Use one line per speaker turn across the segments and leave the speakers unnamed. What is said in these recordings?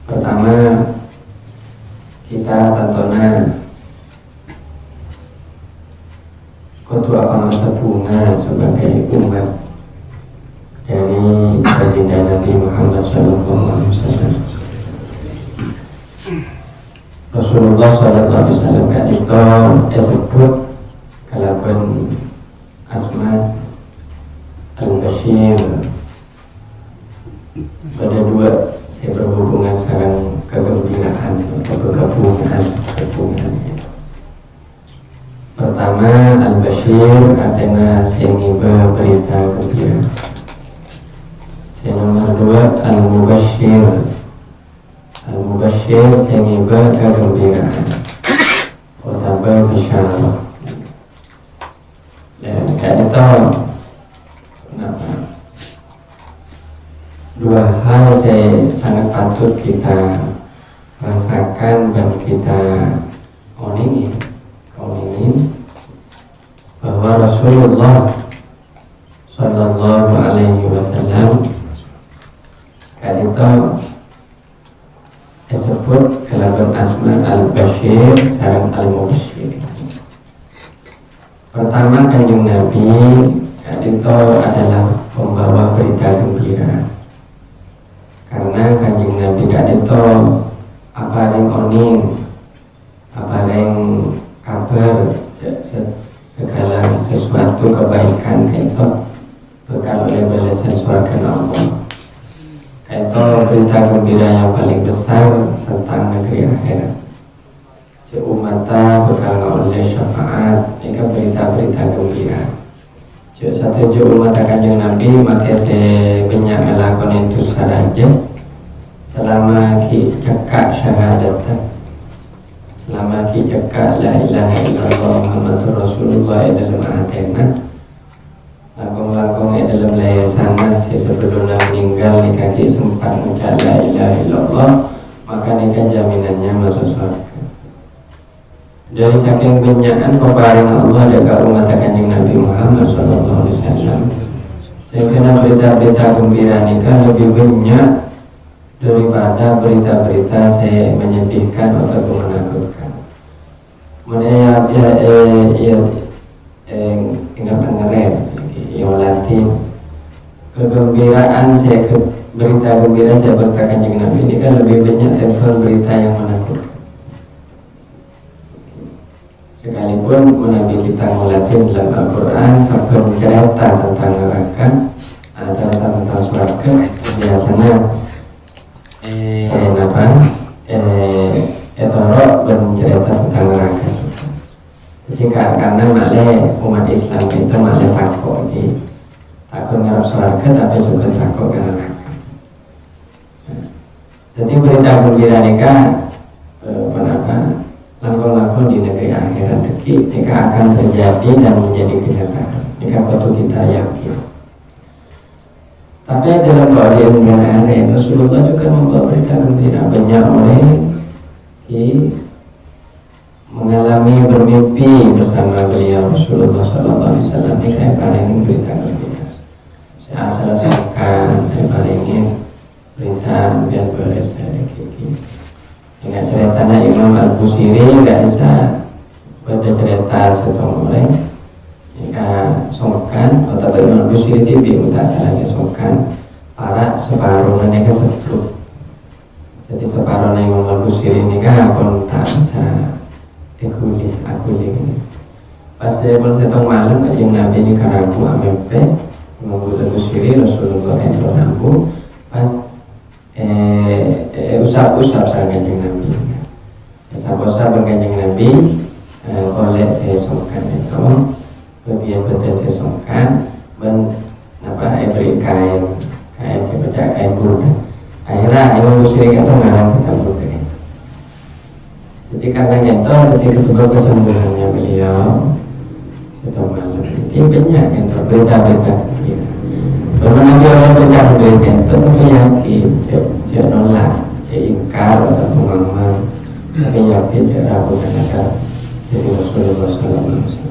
Pertama, kita tentunya kudu apa bunga sebagai umat dari baginda Nabi Muhammad SAW. Rasulullah SAW ketika disebut kalaban asma al-Bashir pada dua saya berhubungan sekarang kegembiraan atau kegembiraan. Pertama, al-Bashir artinya saya ngiba berita gembira. Yang nomor dua, al-Mubashir. Al-Mubashir saya ngiba kegembiraan. Pertama, bisyarah. Dan kayak itu kenapa? Dua hal saya sangat patut kita rasakan dan kita oningin bahwa Rasulullah Sallallahu Alaihi Wasallam ketika disebut kelaban asma al-Bashir sareng al-Mubashir. Pertama, Kanjeng Nabi ketika adalah pembawa berita gembira. Karena Kanjeng Nabi ketika apa yang oning, apa yang kabar, segala sesuatu kebaikan itu bekal oleh balasan surga Allah. Itu berita gembira yang paling besar tentang negeri akhirat. Umata bekal oleh syafaat. Ini berita-berita gembira. Satu umat Kanjeng Nabi maka saya banyak melakukan itu saja selama cekak syahadat, selama cekak la ilaha illallah Muhammadur Rasulullah dalam hatinya, langkung-langkung dalam layasana sebelum meninggal ni kaki sempat mengucap la ilaha illallah, maka nikah jaminannya masuk surga. Dari saking benyakan peparing Allah dekat umat Kanjeng Nabi Muhammad SAW, saya kena berita-berita gembira nikah lebih banyak daripada berita-berita saya menyedihkan atau menakutkan. Mana ingat pengeren yang latin kegembiraan saya berita gembira saya beritakan Kanjeng Nabi ini kan lebih banyak daripada berita yang menakutkan. Sekalipun Nabi kita melatih dalam Al-Quran sampai mencerita tentang neraka atau tentang surga, biasanya etoro bercerita tentang neraka. Jadi karena malah umat Islam itu malah takut ngarap surga tapi juga takut ke neraka. Jadi berita gembira nikah langkung-langkung di negeri akhirat nikah akan terjadi dan menjadi kenyataan. Nikah patut kita yakin. Tapi dalam bagian kenyataan Rasulullah juga membawa berita gembira. Banyak orang mengalami bermimpi bersama beliau Rasulullah SAW. Nikah yang paling berita gembira. Saya selesaikan yang paling berita biar beres dari kiki. Ingat ceritanya Imam Al-Busiri nggak bisa baca cerita setong orang jika songkan atau Imam Al-Busiri itu bingung tak salah songkan para separuh mereka setruk. Jadi separuh Imam Al-Busiri ini kan pun tak bisa dikuli ini. Pas saya pun setong malam Kanjeng Nabi ini karabu ampe Imam Al-Busiri Rasulullah itu rambu pas usap-usap sang Kanjeng Nabi. Usap-usap Kanjeng Nabi oleh saya songkan itu bagian betul sesokan beri kain seperti kain burda. Akhirnya Imam Busiri itu ngarang kitab burda. Jadi karena itu, jadi sebab kesembuhannya beliau itu malam. Ini banyak itu berita-berita. Nabi oleh berita-berita itu tapi yakin, dia nolak, dia ingkar atau mengamal, tapi yakin dia ragu dan ada jadi Rasulullah SAW.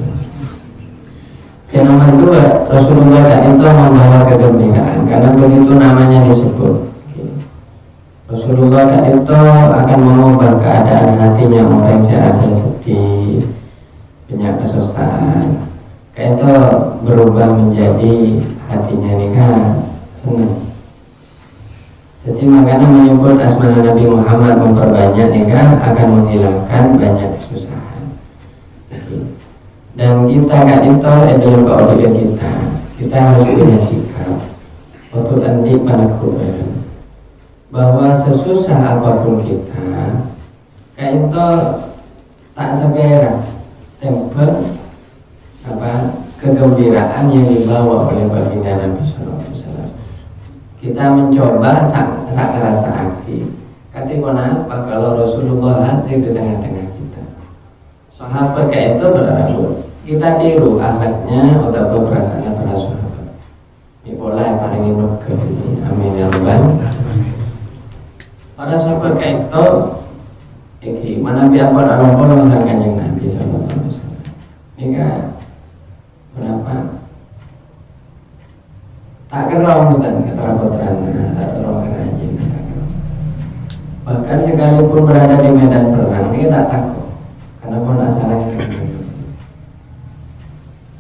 Yang nomor dua, Rasulullah itu membawa kegembiraan karena begitu namanya disebut. Rasulullah itu akan mengubah keadaan hatinya orang yang asal sedih, punya kesusahan. Kayak itu berubah menjadi hatinya nikah senang. Jadi makanya menyebut asma Nabi Muhammad memperbanyak nikah akan menghilangkan banyak kesusahan. Dan kita gak ditolak dalam keaudian kita harus punya sikap untuk nanti pada Quran bahwa sesusah apapun kita kayak itu tak seberat tempat kegembiraan yang dibawa oleh baginda Nabi SAW. Kita mencoba sak rasa hati. Kategori apa kalau Rasulullah hadir di tengah-tengah kita? Sahabat kayak itu berarti kita tiru akhlaknya atau perasaannya para sahabat. Ini pola yang paling indah ini. Amin ya rabbal. Para sahabat kayak itu, mana biarpun orang-orang misalkan yang Nabi SAW. Ini kan kenapa? Tak kerong bukan keterapotran, tak kerong kerajin. Bahkan sekalipun berada di medan perang, ini tak takut. Karena pun asalnya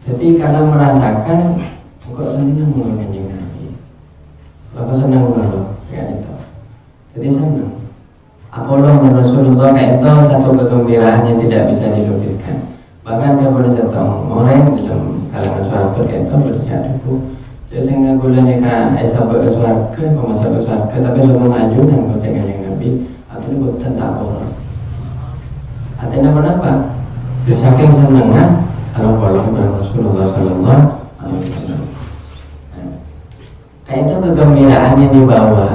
jadi karena merasakan kok senang mengenai Nabi. Kenapa senang malu kayak itu? Jadi senang. Apalagi menurut Rasulullah kayak itu satu kegembiraan yang tidak bisa dilukiskan. Bahkan dia boleh datang orang dalam kalangan sahabat kayak itu bersyariku. Jadi saya nggak boleh nikah sahabat ke surga, pemasuk ke surga, tapi semua ngaju dan kau dengan yang Nabi. Artinya bukan tak orang. Artinya kenapa? Saking senangnya kalau Rasulullah Sallallahu Alaihi Wasallam. Kayak itu kegembiraan yang dibawa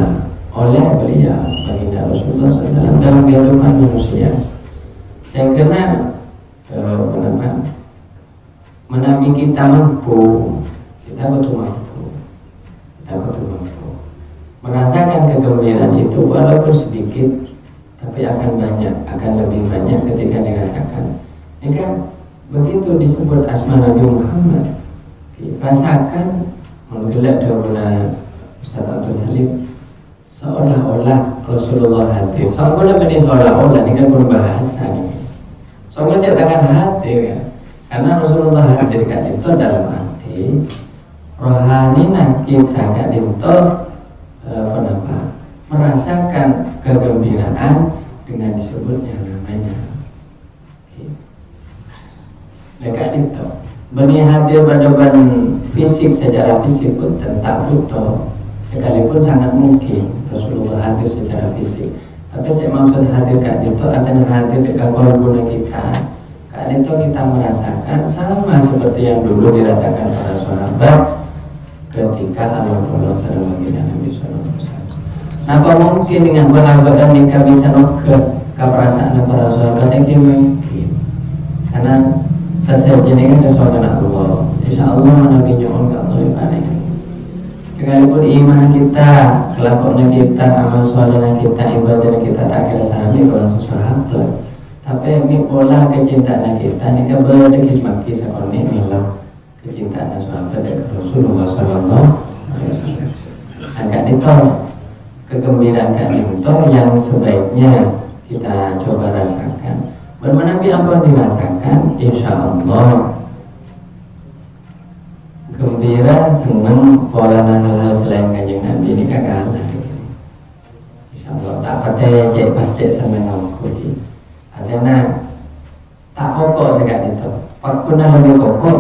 oleh beliau baginda Rasulullah SAW dalam kehidupan manusia. Saya kira kenapa menabi kita mampu, kita betul mampu, merasakan kegembiraan itu walaupun sedikit, tapi akan banyak, akan lebih banyak ketika dirasakan. Ini kan begitu disebut asma Nabi Muhammad, rasakan menggelak daunnya Ustaz Abdul Halim seolah-olah Rasulullah hadir. Soalnya seolah-olah ini kan berbahasa nih. Soalnya ceritakan hadir ya, karena Rasulullah hadir kan itu dalam arti rohani kita kan itu merasakan kegembiraan dengan disebutnya namanya. Dekat itu benih hadir pada fisik secara fisik pun tak butuh, sekalipun sangat mungkin Rasulullah hadir secara fisik. Tapi saya maksud hadir kat itu adalah hadir dekat kolbuna kita. Kat itu kita merasakan sama seperti yang dulu dirasakan para sahabat ketika Allah sedang baginda Nabi SAW. Napa mungkin dengan berlakukan nikah bisa ke perasaan para sahabat yang mungkin karena saja jenengan kesokan Allah. Insya Allah Nabi nyuwun ke Allah paling. Sekalipun iman kita, kelakuan kita, amal soleh kita, ibadah kita tak kira sami orang sahabat. Tapi ini pola kecintaan kita ini berdekis maki sekolah milah kecintaan sahabat dari Rasulullah Sallallahu Alaihi Wasallam. Angkat itu kegembiraan itu yang sebaiknya kita coba rasakan. Bermenabi apa dirasakan, insya Allah gembira, senang, pola hal-hal selain kanjeng Nabi ini kagak ada. Insya Allah tak percaya cek pasti sama ngomong. Artinya tak pokok sekali itu. Pakuna lebih pokok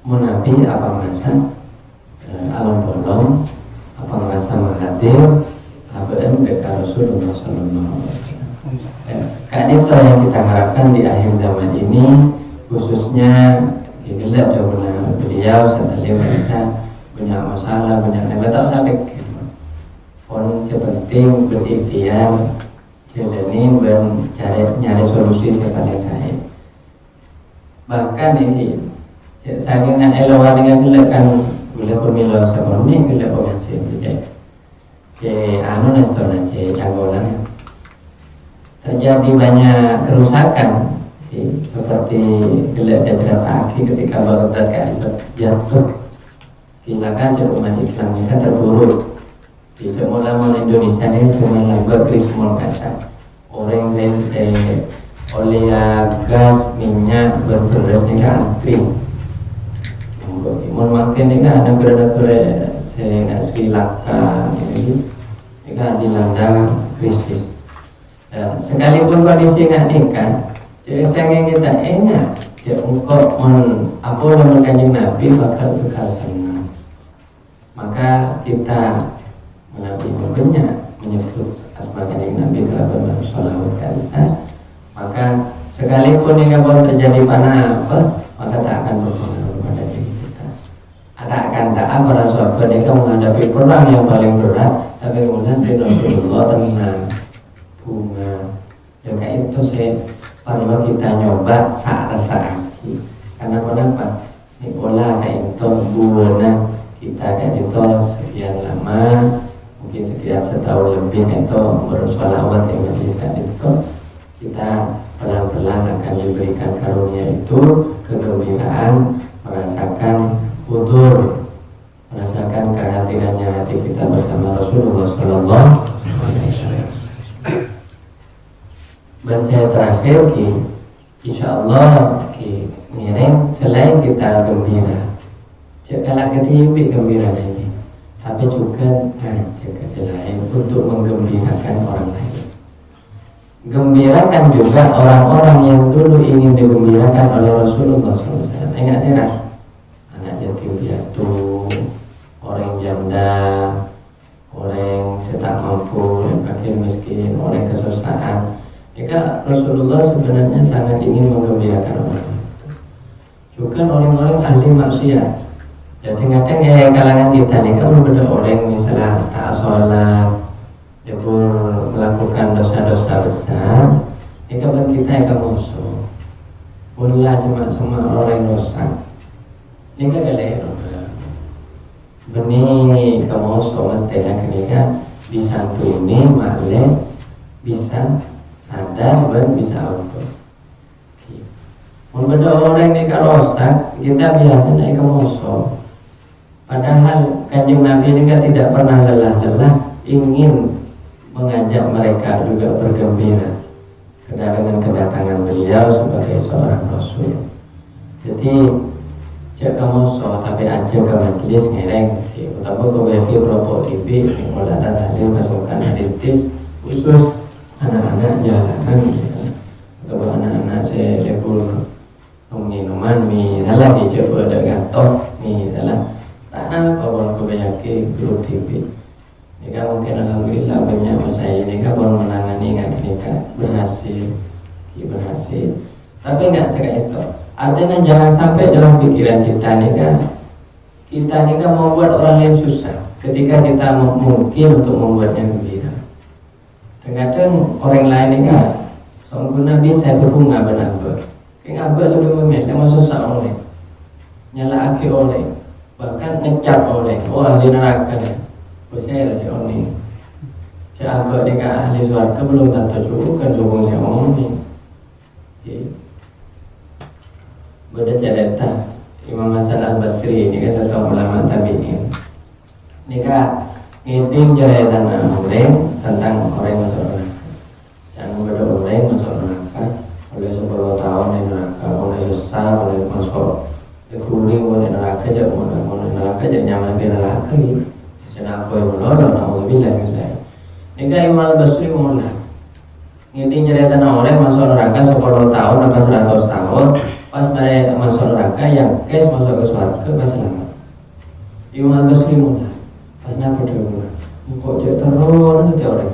menabi apa merasa alam bolong, apa merasa menghadir, apa yang dekat Rasulullah Sallallahu Alaihi Wasallam. Kan itu yang kita harapkan di akhir zaman ini, khususnya di gelap jauh beliau setelah mereka punya masalah, punya tahu sampai pun sepenting berikhtiar jalani mencari nyari solusi sepanjang saya. Bahkan ini saya dengan elawan dengan gelakan gula pemilu sebelum ini gula pengaji ke anu restoran ke janggolan terjadi banyak kerusakan seperti gula saya kaki ketika baru terkait jatuh silakan umat Islam ini terburuk di semula Indonesia ini cuma lambat krismol kasar orang oleh gas minyak berberas ni kan antri makin ni kan negara-negara Sri Lanka ini kan dilanda krisis sekalipun kondisi ni kan saya kita enak untuk apa yang Kanjeng Nabi bakal senang maka kita Nabi menyebut asma Kanjeng Nabi kelaban sholawat kalisan maka sekalipun yang terjadi panah apa maka tak akan berpengaruh pada diri kita tak apa sahabat mereka menghadapi perang yang paling berat tapi kemudian Rasulullah tenang bunga juga itu perlu kita nyoba saat karena kenapa ini olah kayak itu buana kita kayak itu sekian lama mungkin sekian setahun lebih itu bersolawat yang kita itu kita pelan-pelan akan diberikan karunia itu kegembiraan merasakan hudur merasakan kehadirannya hati kita bersama Rasulullah Sallallahu Alaihi Wasallam. Dan saya terakhir insya Allah ngiring selain kita gembira kalau ketibi gembira ini tapi juga juga selain untuk menggembirakan orang lain gembirakan juga orang-orang yang dulu ingin digembirakan oleh Rasulullah SAW. Ingat sih anak yatim piatu, orang janda, orang tak mampu, yang fakir miskin, orang kesusahan. Jika Rasulullah sebenarnya sangat ingin menggembirakan orang. Juga orang-orang ahli maksiat. Jadi kadang kalangan kita nih kan berbeda orang misalnya tak sholat, dia pun melakukan dosa-dosa besar. Jika kita akan musuh, mulai cuma sama orang dosa. Jika kalian benih kamu musuh mesti nak disantuni, maklum bisa sadar dan bisa auto. Berbeda orang ini kalau rosak, kita biasanya akan musuh. Padahal Kanjeng Nabi ini kan tidak pernah lelah-lelah ingin mengajak mereka juga bergembira dengan kedatangan beliau sebagai seorang Rasul. Jadi jika musuh tapi aja ke majelis ngereng, utama ke WP Propok TV, mulai ada talim pasukan aditis khusus anak-anak jalanan, atau anak-anak saya lebur minuman mie, salah dicoba ada gatot mie, salah tak apa pun kebanyakan grup TV. Jika mungkin alhamdulillah banyak saya ini kan pun menangani nikah berhasil. Tapi enggak sekaya itu. Artinya jangan sampai dalam pikiran kita nih kan membuat orang lain susah ketika kita mungkin untuk membuatnya gembira. Terkadang orang lain ini kan sempurna bisa berbunga benar-benar. Kenapa lebih memilih masuk susah oleh nyala aki oleh bahkan ngecap oleh ahli neraka nih. Saya si oni, siapa dengan ahli surga belum tentu cukup kan cukup si oni. Beda cerita Imam Hasan Al-Basri ini kan satu ulama tabi'in. Ini kan ngiting cerita orang tentang orang masuk neraka. Jangan beda orang masuk neraka oleh 10 tahun di neraka, oleh susah, oleh masuk kuring, oleh neraka aja, oleh neraka aja nyaman di neraka gitu. Kenapa yang menolong? Alhamdulillah kita. Ini Imam Al-Basri mulai ngiting cerita orang masuk neraka 10 tahun atau 100 tahun. Pas mereka masuk neraka yang kes masuk ke surga pas lama. Imam Al-Basri mulai pas nyapa dia mulai kok dia terus nanti orang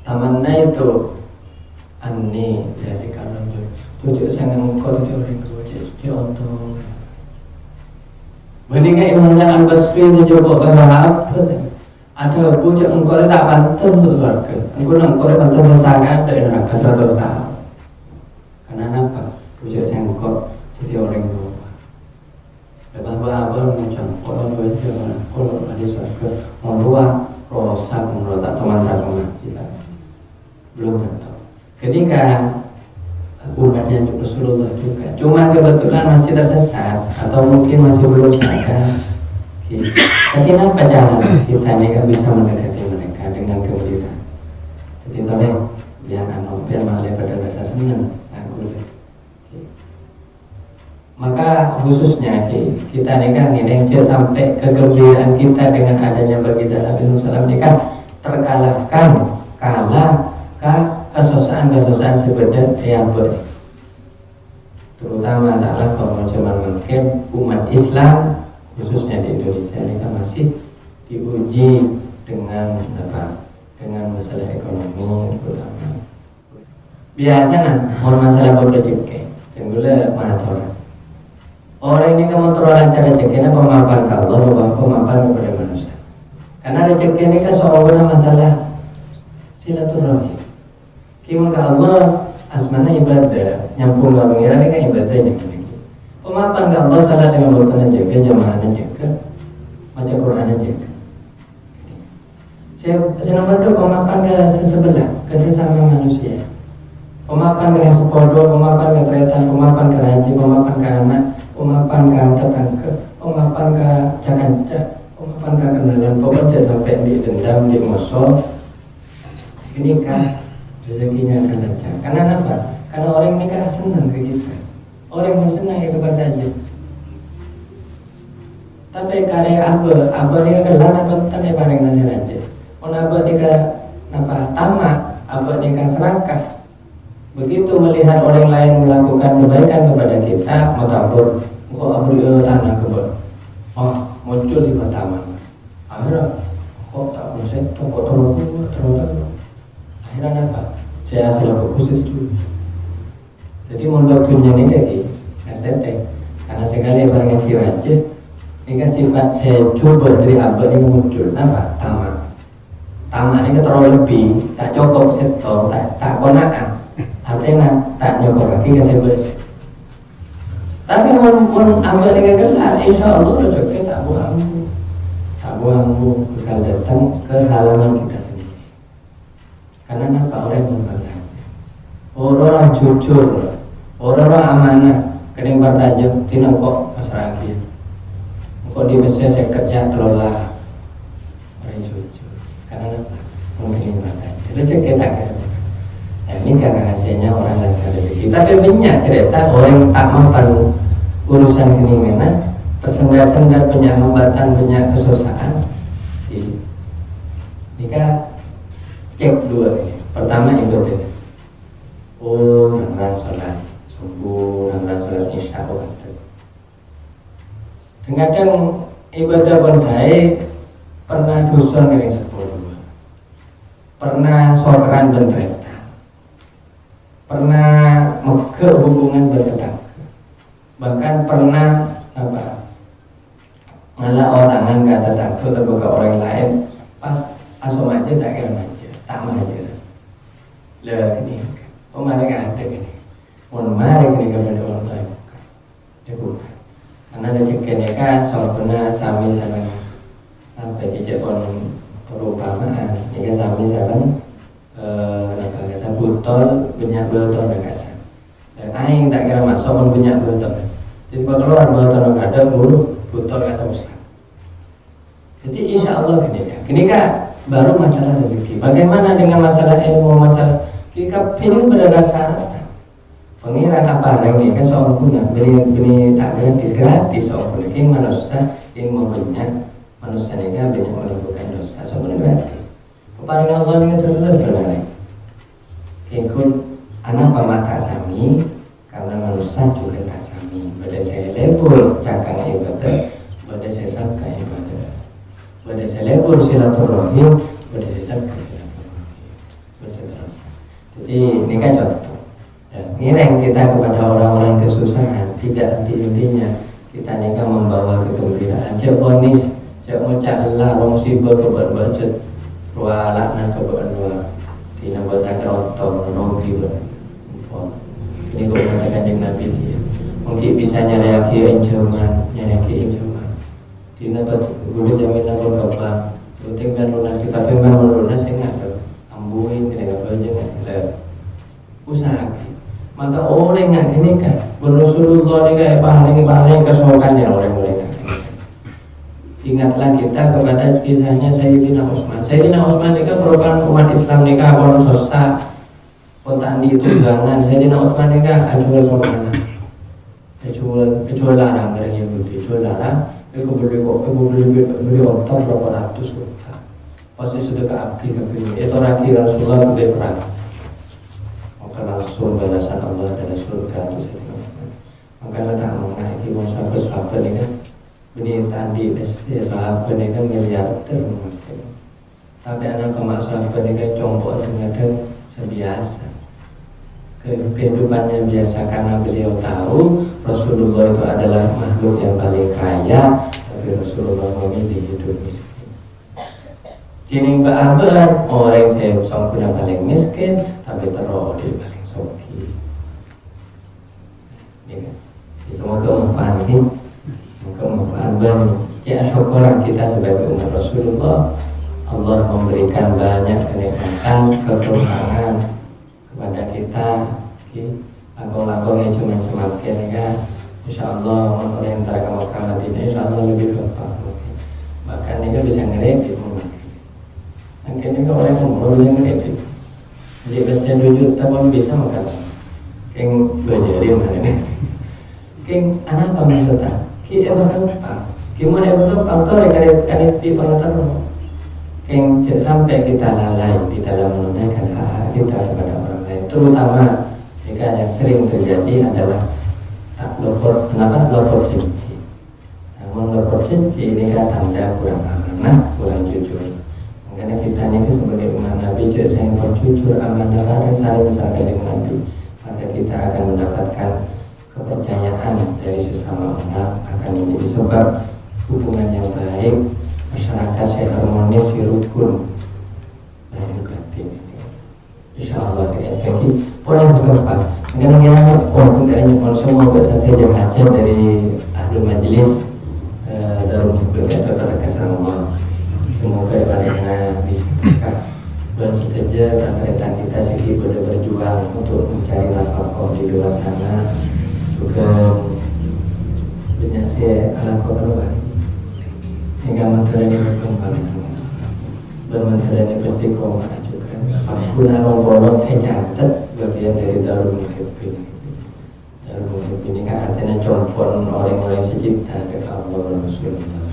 tamannya itu jadi kalau tujuh sangat mengkor itu orang tujuh untuk mendingan Imam Al-Basri sejogo ke sahabat ada pucuk engkau tak pantas untuk warga engkau pantas sesakan dari neraka 100 tahun karena apa pucuk engkau jadi orang tua lepas apa macam orang baca kalau ada surga mau luar rosak menurut tak teman-teman kita belum tentu ketika umatnya Rasulullah juga cuma kebetulan masih tersesat atau mungkin masih belum sadar tapi apa jalan kita ini kan bisa mendekati mereka dengan gembira jadi toleh biar biar malah pada rasa senang aku maka khususnya kita ini kan ini sampai kegembiraan kita dengan adanya baginda Nabi SAW ini kan terkalahkan kalah kesusahan sebenarnya yang terutama adalah kalau zaman mungkin umat Islam khususnya di Indonesia ini kan masih diuji dengan apa dengan masalah ekonomi terutama biasanya masalah berrezeki dan gula masalah orang ini kamu terlalu lancar rezekinya pemahaman kalau bahwa pemahaman kepada manusia karena rezeki ini kan seorang masalah silaturahmi kimun ke Allah asmana ibadah nyampung ke pengira ini kan ibadahnya pemahaman ke Allah salah dengan berkata jaga jamaahnya jaga baca Quran jaga saya nomor 2 pemahaman ke sesebelah ke sesama manusia pemahaman ke yang sepodo pemahaman ke tretan pemahaman ke haji pemahaman ke anak pemahaman ke tetangga pemahaman ke cakanca pemahaman ke kenalan pokoknya sampai di dendam di musuh ini kan rezekinya akan lancar. Karena apa? Karena orang ini kan senang ke kita. Orang yang senang ya kepada aja. Tapi karya apa ni kan lana penting ya paling nanti aja. Mau apa ni kan apa tamak, apa ni kan serakah. Begitu melihat orang lain melakukan kebaikan kepada kita, matabur, kok abri tanah kebun. Oh muncul di pertama. Akhirnya kok tak bisa terus. Akhirnya apa? Saya selalu khusus itu. Jadi menurut dunia ini lagi estetik. Karena sekali barang yang kiraja, ini kan sifat saya coba dari abad ini muncul. Apa? Tamak ini terlalu lebih, tak cukup setor, tak konaan. Artinya tak nyokok lagi ke sebes. Tapi pun abad ini gelar, insya Allah rezeki tak buang bakal datang ke halaman kita. Karena apa orang yang bertanya, orang jujur, orang amanah, kening bertajam, tidak kok masyarakat. Kok di Mesir saya kerja kelola orang jujur. Karena apa? Mungkin bertanya. Rezeki tak kan? Ini karena hasilnya orang lain rezeki. Tapi banyak cerita orang tak mampan urusan ini mana, tersendat-sendat punya hambatan, punya kesusahan. Jika cek dua ini. Pertama ibadah. Rangkaian sholat subuh, rangkaian sholat isya, kadang ibadah pun saya pernah dusun yang 10, pernah soran bentreta, pernah mege hubungan bertetangga, bahkan pernah apa ngalah tangan ke tetangga atau ke orang lain pas asom aja tak kira aja tak maju lah ini pemarek ada ini mohon marek ini kepada orang tua bukan karena ada ceknya kan soalnya sami sarang sampai dijak kon perumpamaan ini kan sami sarang apa kata botol banyak botol enggak dan aing tak kira masuk mon banyak botol jadi keluar botol enggak ada botol kata besar jadi insya Allah ini kan baru masalah rezeki. Bagaimana dengan masalah ilmu, masalah kita ini berdasar pengiran apa hari ini kan soal punya beli tak gratis soal punya ini manusia yang mempunyai manusia ini kan banyak melakukan dosa soal punya gratis. Kepada Allah ini terus benar. Ikut anak pemata sami karena manusia juga tak sami. Pada saya lebur cakang ibadah, pada saya sangka ibadah. Pada saya lebur silaturahim, pada saya sangka silaturahim. Jadi ini kan contoh. ngiring kita kepada orang-orang kesusahan, tidak intinya kita nikah membawa kegembiraan. Cek ponis, cek ngucap Allah, musibah kebuat budget, ruang laknat kebuat dua, tidak buat rotor, rompi ber. Ini gue mengatakan dengan Nabi dia, mungkin bisa nyari ancaman, tidak dapat guru jaminan berapa, penting kan lunas kita pengen lunas saya nggak tahu, ambuin tidak apa aja nggak usaha. Maka orang nggak gini kan, Rasulullah ini kayak paling kesokannya orang-orang. Ingatlah kita kepada kisahnya Sayyidina Utsman. Sayyidina Utsman ini kan merupakan umat Islam ini kan orang sesat, kontak di tunggangan. Sayyidina Utsman ini kan ajual kemana? Ajual larang kerana Yahudi, ajual larang. Aku beli otak berapa ratus otak. Pasti sudah ke api ke bumi. Itu lagi Rasulullah ke perang. Maka langsung balasan Allah adalah surga itu. Maka letak mengenai ibu sahabat ini kan berintan di sahabat ini kan miliarder. Tapi anak kemak sahabat ini kan contoh dengan sebiasa. Kehidupannya biasa karena beliau tahu Rasulullah itu adalah makhluk yang paling kaya, tapi Rasulullah memilih hidup miskin. Kini beabar orang saya yang paling miskin, tapi terodi paling soki. Semoga mempantin, semoga mempantin. Ya syukurlah kita sebagai umat Rasulullah, Allah memberikan banyak kenikmatan, keberkahan kepada kita. Langkah-langkah yang cuma semakin kan, insya Allah orang yang terkemukkan nantinya insya Allah lebih gampang. Bahkan ini bisa ngeredit akhirnya kalau orang ngomong bisa ngeredit. Jadi bahasa rujuk tapi bisa makan keng belajarin mana nih keng anak apa maksudnya ki bakal apa gimana bakal faktor rekan di pengetahuan keng sampai kita lalai di dalam menunaikan hak kita kepada orang lain, terutama yang sering terjadi adalah lapor janji. Namun lapor janji ini kan tanda kurang amanah, kurang jujur. Makanya kita ini sebagai umat Nabi jika saya jujur, amanah dan saling bersahabat dengan Nabi, maka kita akan mendapatkan kepercayaan dari sesama umat, akan menjadi sebab hubungan yang baik, masyarakat saya harmonis, rukun, lahir batin. Insya Allah bagi poin keempat. Kadang-kadang orang tidak semua bersatu jemaah dari ahli majelis dalam hidup atau kata kesamaan. Semoga ibaratnya bisa dan setuju antara kita sendiri berjuang untuk mencari nafkah di luar sana. Juga banyak saya alam korban hingga menteri ini berkembang bermenteri ini pasti kau juga. Aku nak bolong catat bagian dari Darul Muhibbin. Darul Muhibbin ini kan artinya contoh orang-orang secipta ke Allah Rasulullah.